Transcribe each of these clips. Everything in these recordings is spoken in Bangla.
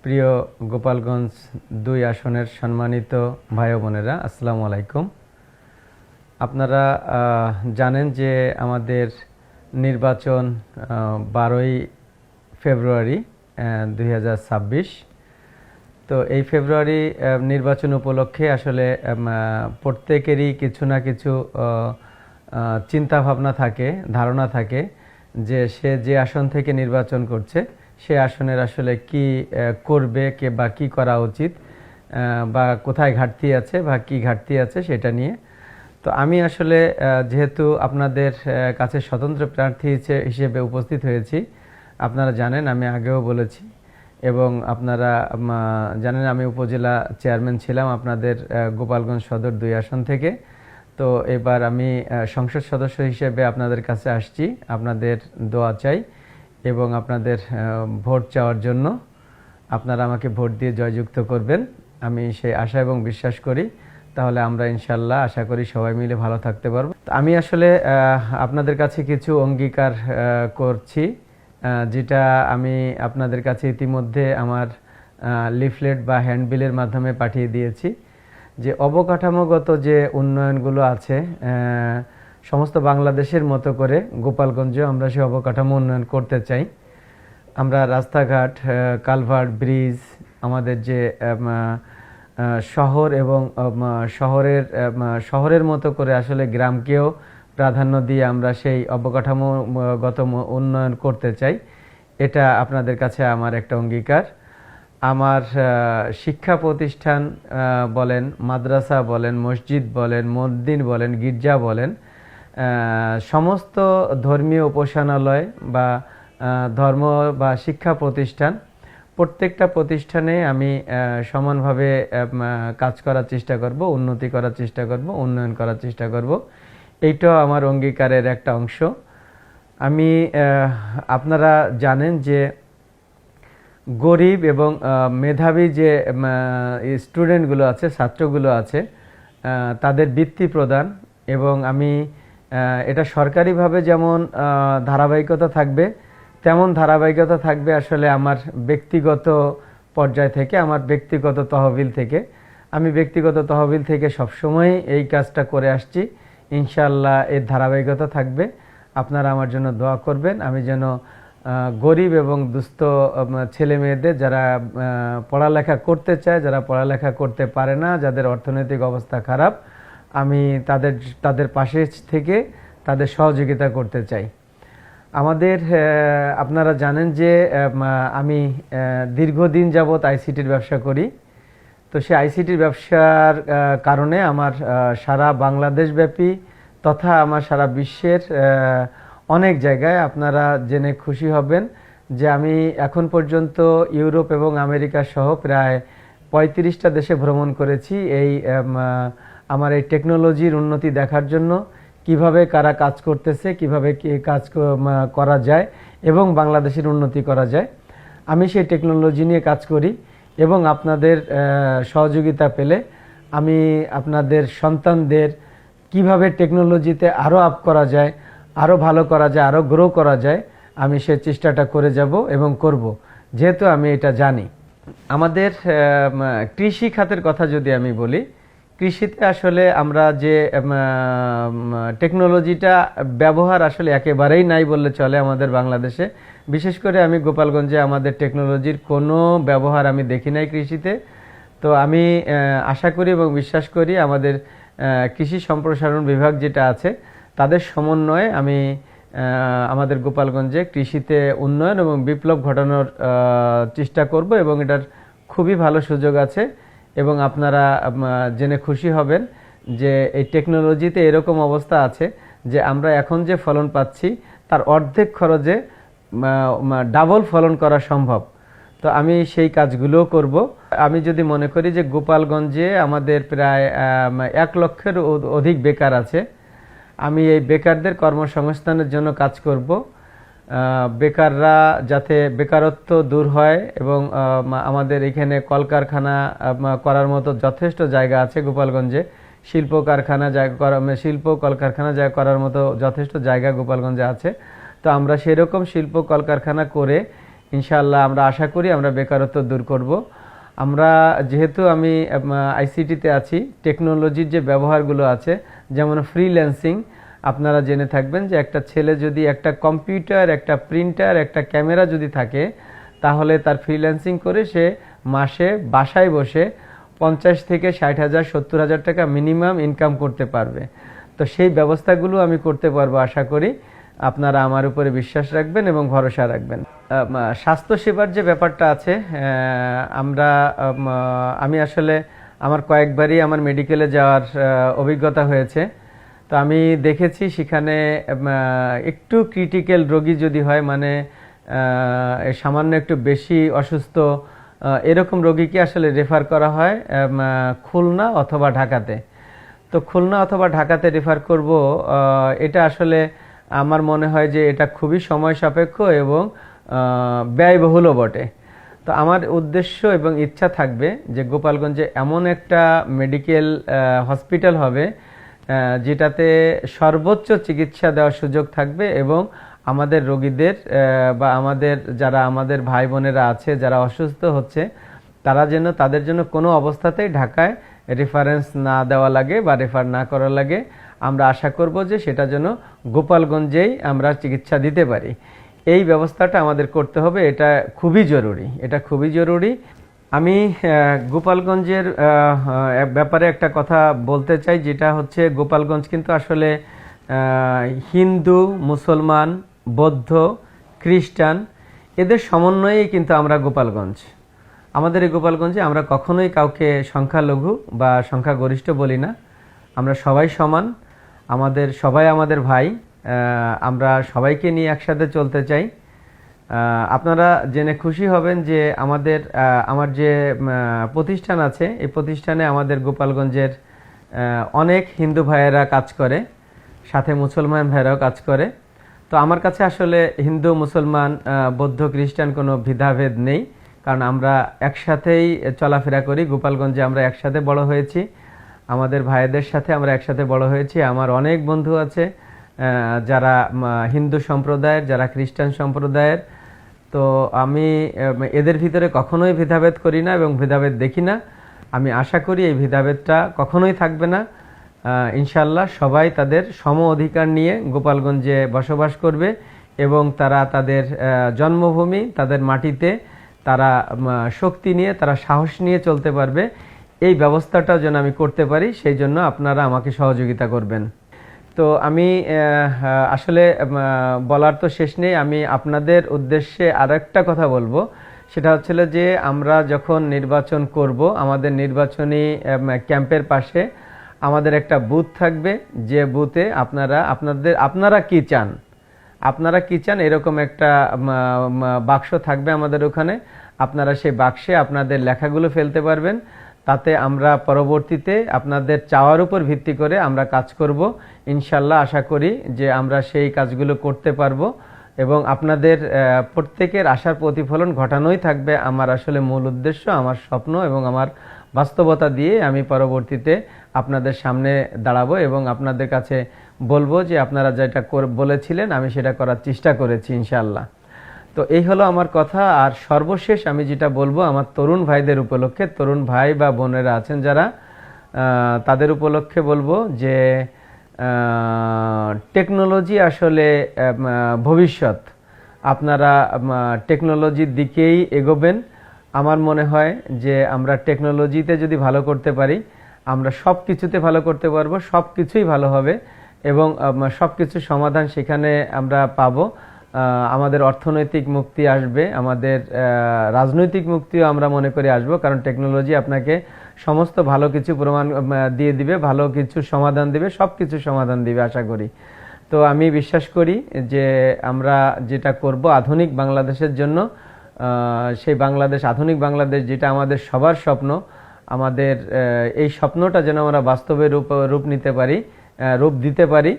প্রিয় গোপালগঞ্জ ২ আসনের সম্মানিত ভাই ও বোনেরা, আসসালামু আলাইকুম। আপনারা জানেন যে আমাদের নির্বাচন ১২ই ফেব্রুয়ারি ২০২৬। তো এই ফেব্রুয়ারি নির্বাচন উপলক্ষে আসলে প্রত্যেকেরই কিছু না কিছু চিন্তা ভাবনা থাকে, ধারণা থাকে যে সে যে আসন থেকে নির্বাচন করছে সে আসনের আসলে কি করবে বা কি করা উচিত, বা কোথায় ঘাটতি আছে বা কি ঘাটতি আছে সেটা নিয়ে। তো আমি আসলে যেহেতু আপনাদের কাছে স্বতন্ত্র প্রার্থী হিসেবে উপস্থিত হয়েছি, আপনারা জানেন, আমি আগেও বলেছি এবং আপনারা জানেন আমি উপজেলা চেয়ারম্যান ছিলাম আপনাদের গোপালগঞ্জ সদর ২ আসন থেকে। তো এবার আমি সংসদ সদস্য হিসেবে আপনাদের কাছে আসছি, আপনাদের দোয়া চাই এবং আপনাদের ভোট চাওয়ার জন্য। আপনারা আমাকে ভোট দিয়ে জয়যুক্ত করবেন, আমি সেই আশা এবং বিশ্বাস করি। তাহলে আমরা ইনশাল্লাহ আশা করি সবাই মিলে ভালো থাকতে পারবো। আমি আসলে আপনাদের কাছে কিছু অঙ্গীকার করছি, যেটা আমি আপনাদের কাছে ইতিমধ্যে আমার লিফলেট বা হ্যান্ডবিলের মাধ্যমে পাঠিয়ে দিয়েছি। যে অবকাঠামোগত যে উন্নয়নগুলো আছে সমস্ত বাংলাদেশের মতো করে গোপালগঞ্জেও আমরা সেই অবকাঠামো উন্নয়ন করতে চাই। আমরা রাস্তাঘাট, কালভার্ট, ব্রিজ, আমাদের যে শহর এবং শহরের মতো করে আসলে গ্রামকেও প্রাধান্য দিয়ে আমরা সেই অবকাঠামোগত উন্নয়ন করতে চাই। এটা আপনাদের কাছে আমার একটা অঙ্গীকার। আমার শিক্ষা প্রতিষ্ঠান বলেন, মাদ্রাসা বলেন, মসজিদ বলেন, মন্দির বলেন, গির্জা বলেন, সমস্ত ধর্মীয় উপাসনালয় বা ধর্ম বা শিক্ষা প্রতিষ্ঠান, প্রত্যেকটা প্রতিষ্ঠানে আমি সমানভাবে কাজ করার চেষ্টা করব, উন্নতি করার চেষ্টা করব, উন্নয়ন করার চেষ্টা করব। এইটাও আমার অঙ্গীকারের একটা অংশ। আমি আপনারা জানেন যে গরিব এবং মেধাবী যে স্টুডেন্টগুলো আছে, ছাত্রগুলো আছে, তাদের বৃত্তি প্রদান এবং আমি এটা সরকারিভাবে যেমন ধারাবাহিকতা থাকবে, তেমন ধারাবাহিকতা থাকবে আসলে আমার ব্যক্তিগত পর্যায় থেকে, আমার ব্যক্তিগত তহবিল থেকে। আমি ব্যক্তিগত তহবিল থেকে সবসময় এই কাজটা করে আসছি। ইনশাআল্লাহ এর ধারাবাহিকতা থাকবে। আপনারা আমার জন্য দোয়া করবেন, আমি যেন গরিব এবং দুস্থ ছেলে মেয়েদের, যারা পড়ালেখা করতে চায়, যারা পড়ালেখা করতে পারে না, যাদের অর্থনৈতিক অবস্থা খারাপ, আমি তাদের পাশে থেকে তাদের সহযোগিতা করতে চাই। আমাদের আপনারা জানেন যে আমি দীর্ঘদিন যাবৎ আইসিটির ব্যবসা করি। তো সেই আইসিটির ব্যবসার কারণে আমার সারা বাংলাদেশব্যাপী তথা আমার সারা বিশ্বের অনেক জায়গায় আপনারা জেনে খুশি হবেন যে আমি এখন পর্যন্ত ইউরোপ এবং আমেরিকা সহ প্রায় ৩৫টা দেশে ভ্রমণ করেছি এই আমার এই টেকনোলজির উন্নতি দেখার জন্য, কিভাবে কারা কাজ করতেছে, কিভাবে কাজ করা যায় এবং বাংলাদেশের উন্নতি করা যায়। আমি সেই টেকনোলজি নিয়ে কাজ করি এবং আপনাদের সহযোগিতা পেলে আমি আপনাদের সন্তানদের কিভাবে টেকনোলজিতে আরও আপ করা যায়, আরও ভালো করা যায়, আরও গ্রো করা যায়, আমি সেই চেষ্টাটা করে যাব এবং করব, যেহেতু আমি এটা জানি। আমাদের কৃষি খাতের কথা যদি আমি বলি, কৃষিতে আসলে আমরা যে টেকনোলজিটা ব্যবহার আসলে একেবারেই নাই বললে চলে আমাদের বাংলাদেশে। বিশেষ করে আমি গোপালগঞ্জে আমাদের টেকনোলজির কোনো ব্যবহার আমি দেখি নাই কৃষিতে। তো আমি আশা করি এবং বিশ্বাস করি আমাদের কৃষি সম্প্রসারণ বিভাগ যেটা আছে তাদের সমন্বয়ে আমি আমাদের গোপালগঞ্জে কৃষিতে উন্নয়ন এবং বিপ্লব ঘটানোর চেষ্টা করব এবং এটার খুবই ভালো সুযোগ আছে। এবং আপনারা জেনে খুশি হবেন যে এই টেকনোলজিতে এরকম অবস্থা আছে যে আমরা এখন যে ফলন পাচ্ছি তার অর্ধেক খরচে ডাবল ফলন করা সম্ভব। তো আমি সেই কাজগুলোও করব। আমি যদি মনে করি যে গোপালগঞ্জে আমাদের প্রায় ১ লক্ষের অধিক বেকার আছে, আমি এই বেকারদের কর্মসংস্থানের জন্য কাজ করব। বেকাররা যাতে বেকারত্ব দূর হয় এবং আমাদের এখানে কলকারখানা করার মতো যথেষ্ট জায়গা আছে গোপালগঞ্জে, শিল্প কলকারখানা করার মতো যথেষ্ট জায়গা গোপালগঞ্জে আছে। তো আমরা সেরকম শিল্প কলকারখানা করে ইনশাআল্লাহ আমরা আশা করি আমরা বেকারত্ব দূর করব। আমরা যেহেতু আমি আইসিটিতে আছি, টেকনোলজির যে ব্যবহারগুলো আছে, যেমন ফ্রিল্যান্সিং, আপনারা জেনে থাকবেন যে একটা ছেলে যদি একটা কম্পিউটার, একটা প্রিন্টার, একটা ক্যামেরা যদি থাকে, তাহলে তার ফ্রিল্যান্সিং করে সে মাসে বাসায় বসে 50 থেকে 60,000 70,000 টাকা মিনিমাম ইনকাম করতে পারবে। তো সেই ব্যবস্থাগুলো আমি করতে পারবো আশা করি। আপনারা আমার উপরে বিশ্বাস রাখবেন এবং ভরসা রাখবেন। স্বাস্থ্যসেবার যে ব্যাপারটা আছে, আমি আসলে আমার কয়েকবারই আমার মেডিকেলে যাওয়ার অভিজ্ঞতা হয়েছে। তো আমি দেখেছি সেখানে একটু ক্রিটিক্যাল রোগী যদি হয়, মানে সামান্য একটু বেশি অসুস্থ, এরকম রোগীকে আসলে রেফার করা হয় খুলনা অথবা ঢাকাতে। তো খুলনা অথবা ঢাকাতে রেফার করব, এটা আসলে আমার মনে হয় যে এটা খুবই সময় সাপেক্ষ এবং ব্যয়বহুলও বটে। তো আমার উদ্দেশ্য এবং ইচ্ছা থাকবে যে গোপালগঞ্জে এমন একটা মেডিকেল হসপিটাল হবে যেটাতে সর্বোচ্চ চিকিৎসা দেওয়ার সুযোগ থাকবে এবং আমাদের রোগীদের বা আমাদের ভাই বোনেরা আছে যারা অসুস্থ হচ্ছে, তাদের জন্য কোনো অবস্থাতেই ঢাকায় রেফারেন্স না দেওয়া লাগে বা রেফার না করা লাগে। আমরা আশা করব যে সেটা যেন গোপালগঞ্জেই আমরা চিকিৎসা দিতে পারি। এই ব্যবস্থাটা আমাদের করতে হবে, এটা খুবই জরুরি। আমি গোপালগঞ্জের ব্যাপারে একটা কথা বলতে চাই, যেটা হচ্ছে গোপালগঞ্জ কিন্তু আসলে হিন্দু, মুসলমান, বৌদ্ধ, খ্রিস্টান এদের সমন্বয়েই কিন্তু আমরা গোপালগঞ্জ। আমাদের এই গোপালগঞ্জে আমরা কখনোই কাউকে সংখ্যালঘু বা সংখ্যাগরিষ্ঠ বলি না। আমরা সবাই সমান, সবাই আমাদের ভাই। আমরা সবাইকে নিয়ে একসাথে চলতে চাই। আপনারা জেনে খুশি হবেন যে আমার যে প্রতিষ্ঠান আছে, এই প্রতিষ্ঠানে আমাদের গোপালগঞ্জের অনেক হিন্দু ভাইয়েরা কাজ করে, সাথে মুসলমান ভাইয়েরাও কাজ করে। তো আমার কাছে আসলে হিন্দু, মুসলমান, বৌদ্ধ, খ্রিস্টান কোনো ভেদাভেদ নেই, কারণ আমরা একসাথেই চলাফেরা করি। গোপালগঞ্জে আমরা একসাথে বড় হয়েছি, আমাদের ভাইদের সাথে আমরা একসাথে বড় হয়েছি। আমার অনেক বন্ধু আছে যারা হিন্দু সম্প্রদায়ের, যারা খ্রিস্টান সম্প্রদায়ের। তো আমি এদের ভিতরে কখনোই ভেদাভেদ করি না এবং ভেদাভেদ দেখি না। আমি আশা করি এই ভেদাভেদটা কখনোই থাকবে না। ইনশাল্লাহ সবাই তাদের সম অধিকার নিয়ে গোপালগঞ্জে বসবাস করবে এবং তারা তাদের জন্মভূমি, তাদের মাটিতে তারা শক্তি নিয়ে, তারা সাহস নিয়ে চলতে পারবে। এই ব্যবস্থাটা যেন আমি করতে পারি, সেই জন্য আপনারা আমাকে সহযোগিতা করবেন। তো আমি আসলে বলার তো শেষ নেই। আমি আপনাদের উদ্দেশ্যে আরেকটা কথা বলবো, সেটা হচ্ছে যে আমরা যখন নির্বাচন করব, আমাদের নির্বাচনী ক্যাম্পের পাশে আমাদের একটা বুথ থাকবে, যে বুথে আপনারা কি চান এরকম একটা বাক্স থাকবে আমাদের ওখানে। আপনারা সেই বাক্সে আপনাদের লেখাগুলো ফেলতে পারবেন। তাতে আমরা পরবর্তীতে আপনাদের চাওয়ার উপর ভিত্তি করে আমরা কাজ করব। ইনশাল্লাহ আশা করি যে আমরা সেই কাজগুলো করতে পারবো এবং আপনাদের প্রত্যেকের আশার প্রতিফলন ঘটানোই থাকবে আমার আসলে মূল উদ্দেশ্য, আমার স্বপ্ন এবং আমার বাস্তবতা দিয়ে আমি পরবর্তীতে আপনাদের সামনে দাঁড়াবো এবং আপনাদের কাছে বলবো যে আপনারা যেটা বলেছিলেন আমি সেটা করার চেষ্টা করেছি ইনশাল্লাহ। তো এই হলো আমার কথা। আর সর্বশেষ আমি যেটা বলবো আমার তরুণ ভাইদের উপলক্ষে, তরুণ ভাই বা বোনেরা আছেন যারা, তাদের উপলক্ষে বলবো যে টেকনোলজি আসলে ভবিষ্যৎ। আপনারা টেকনোলজির দিকেই এগোবেন। আমার মনে হয় যে আমরা টেকনোলজিতে যদি ভালো করতে পারি, আমরা সব কিছুতে ভালো করতে পারবো, সব কিছুই ভালো হবে এবং সব কিছুর সমাধান সেখানে আমরা পাবো। আমাদের অর্থনৈতিক মুক্তি আসবে, আমাদের রাজনৈতিক মুক্তিও আমরা মনে করি আসবো, কারণ টেকনোলজি আপনাকে সমস্ত ভালো কিছু প্রমাণ দিয়ে দিবে, ভালো কিছু সমাধান দিবে, সব কিছু সমাধান দিবে আশা করি। তো আমি বিশ্বাস করি যে আমরা যেটা করব আধুনিক বাংলাদেশের জন্য, সেই আধুনিক বাংলাদেশ যেটা আমাদের সবার স্বপ্ন, আমাদের এই স্বপ্নটা যেন আমরা বাস্তবে রূপ দিতে পারি,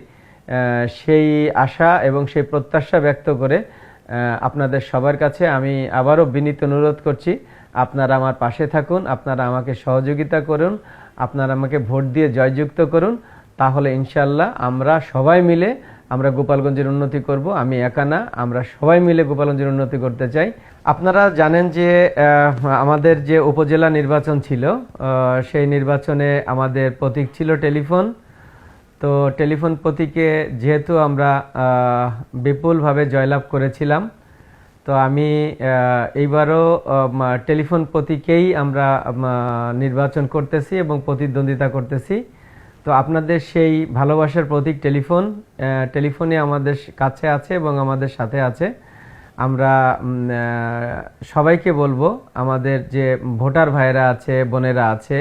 সেই আশা এবং সেই প্রত্যাশা ব্যক্ত করে আপনাদের সবার কাছে আমি আবারও বিনীত অনুরোধ করছি, আপনারা আমার পাশে থাকুন, আপনারা আমাকে সহযোগিতা করুন, আপনারা আমাকে ভোট দিয়ে জয়যুক্ত করুন। তাহলে ইনশাল্লাহ আমরা সবাই মিলে আমরা গোপালগঞ্জের উন্নতি করব। আমি একা না, আমরা সবাই মিলে গোপালগঞ্জের উন্নতি করতে চাই। আপনারা জানেন যে আমাদের যে উপজেলা নির্বাচন ছিল, সেই নির্বাচনে আমাদের প্রতীক ছিল টেলিফোন। তো টেলিফোন প্রতীকে যেহেতু আমরা বিপুলভাবে জয়লাভ করেছিলাম, তো আমি এইবারও টেলিফোন প্রতীকেই আমরা নির্বাচন করতেছি এবং প্রতিদ্বন্দ্বিতা করতেছি। তো আপনাদের সেই ভালোবাসার প্রতীক টেলিফোনে আমাদের কাছে আছে এবং আমাদের সাথে আছে। আমরা সবাইকে বলবো, আমাদের যে ভোটার ভাইয়েরা আছে, বোনেরা আছে,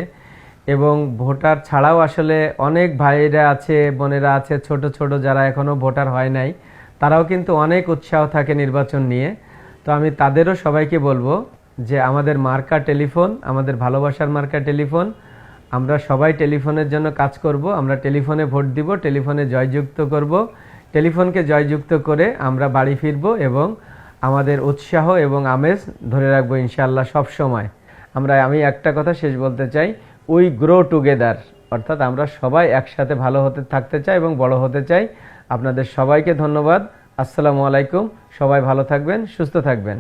এবং ভোটার ছাড়াও আসলে অনেক ভাইয়েরা আছে, বোনেরা আছে, ছোট ছোট যারা এখনো ভোটার হয় নাই, তারাও কিন্তু অনেক উৎসাহ থাকে নির্বাচন নিয়ে। তো আমি তাদেরও সবাইকে বলবো যে আমাদের মার্কা টেলিফোন, আমাদের ভালোবাসার মার্কা টেলিফোন। আমরা সবাই টেলিফোনের জন্য কাজ করব, আমরা টেলিফোনে ভোট দিব, টেলিফোনে জয়যুক্ত করব, টেলিফোনকে জয়যুক্ত করে আমরা বাড়ি ফিরব এবং আমাদের উৎসাহ এবং আমেজ ধরে রাখবো ইনশাআল্লাহ সব সময়। আমি একটা কথা শেষ বলতে চাই, উই গ্রো টুগেদার, অর্থাৎ আমরা সবাই একসাথে ভালো থাকতে চাই এবং বড় হতে চাই। আপনাদের সবাইকে ধন্যবাদ। আসসালামু আলাইকুম। সবাই ভালো থাকবেন, সুস্থ থাকবেন।